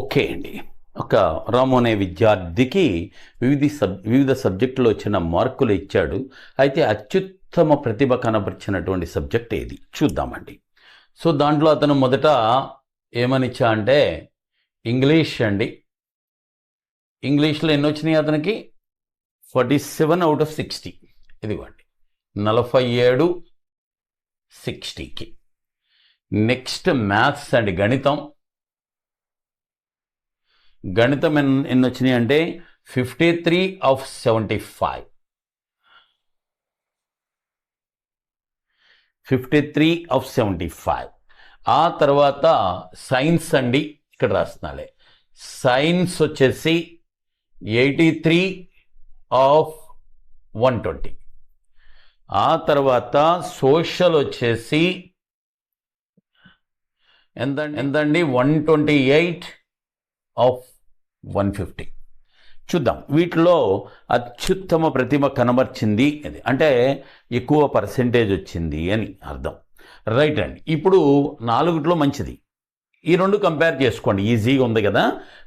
Okay అండి. ఒక రాము అనే విద్యార్థికి వివిధ సబ్జెక్టులో వచ్చిన మార్కులు ఇచ్చాడు. అయితే అత్యుత్తమ ప్రతిభ కనబరిచినటువంటి సబ్జెక్ట్ ఏది చూద్దామండి. సో దాంట్లో అతను మొదట ఏమనిచ్చా అంటే ఇంగ్లీష్ అండి. ఇంగ్లీష్లో ఎన్ని వచ్చినాయి అతనికి? 47 out of 60. ఇదిగోండి 47 60కి. నెక్స్ట్ మ్యాథ్స్ అండి, గణితం ఎన్ని వచ్చినాయి అంటే 53 of 75. 53 of 75. ఆ తర్వాత సైన్స్ అండి, ఇక్కడ రాస్తున్నాలే, సైన్స్ వచ్చేసి 83 of 120. ఆ తర్వాత సోషల్ వచ్చేసి ఎంతండి 128 of 150. చూద్దాం వీటిలో అత్యుత్తమ ప్రతిభ కనబర్చింది అది అంటే ఎక్కువ పర్సెంటేజ్ వచ్చింది అని అర్థం. రైట్ అండి. ఇప్పుడు 4లో మంచిది, ఈ రెండు కంపేర్ చేసుకోండి, ఈజీగా ఉంది కదా.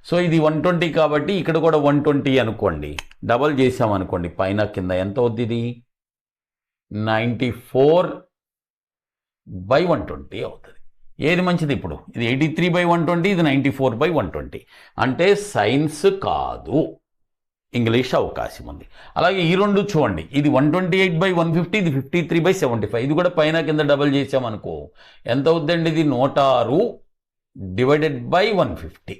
సో ఇది 120 కాబట్టి ఇక్కడ కూడా 120 అనుకోండి, డబల్ చేసామనుకోండి పైన కింద ఎంత అవుద్ది? ఇది 94/120 అవుతుంది. ఏది మంచిది ఇప్పుడు? ఇది 83/120, ఇది 94/120. అంటే సైన్స్ కాదు, ఇంగ్లీష్ అవకాశం ఉంది. అలాగే ఈ రెండు చూడండి, ఇది 128/150, ఇది 53/75. ఇది కూడా పైన కింద డబల్ చేసామనుకో ఎంత అవుద్దండి? ఇది 106 / 150.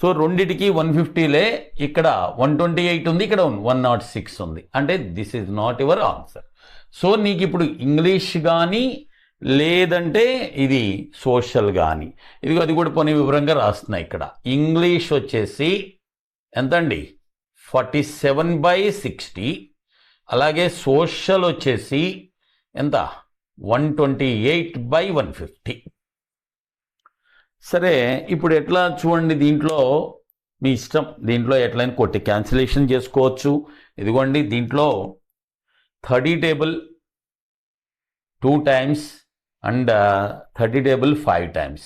సో రెండిటికి 150లే, ఇక్కడ 128 ఉంది, ఇక్కడ 106 ఉంది. అంటే this is not your answer. So నీకు ఇప్పుడు ఇంగ్లీష్ కానీ లేదంటే ఇది సోషల్ కానీ, ఇదిగో అది కూడా పోనీ వివరంగా రాస్తున్నా. ఇక్కడ ఇంగ్లీష్ వచ్చేసి ఎంతండి? 47/60. అలాగే సోషల్ వచ్చేసి ఎంత? 128/150. సరే, ఇప్పుడు ఎట్లా చూడండి, దీంట్లో మీ ఇష్టం, దీంట్లో ఎట్లయినా కొట్టి క్యాన్సిలేషన్ చేసుకోవచ్చు. ఇదిగోండి దీంట్లో 30 table 2 times and 30 table 5 times,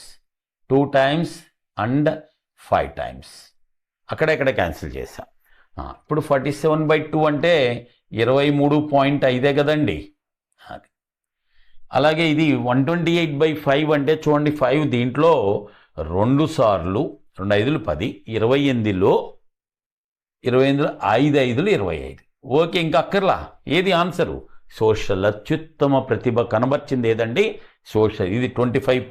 2 times and 5 times. అక్కడెక్కడ క్యాన్సిల్ చేసా. ఇప్పుడు 47/2 అంటే 23.5 కదండి. అలాగే ఇది 128/5 అంటే చూడండి, 5 దీంట్లో 2 సార్లు, 2 5లు 10, 28లో 5 5లు 25. ఓకే, ఇంకా అక్కర్లా. ఏది ఆన్సరు? సోషల్. అత్యుత్తమ ప్రతిభ కనబర్చింది ఏదండి? సోషల్. ఇది 25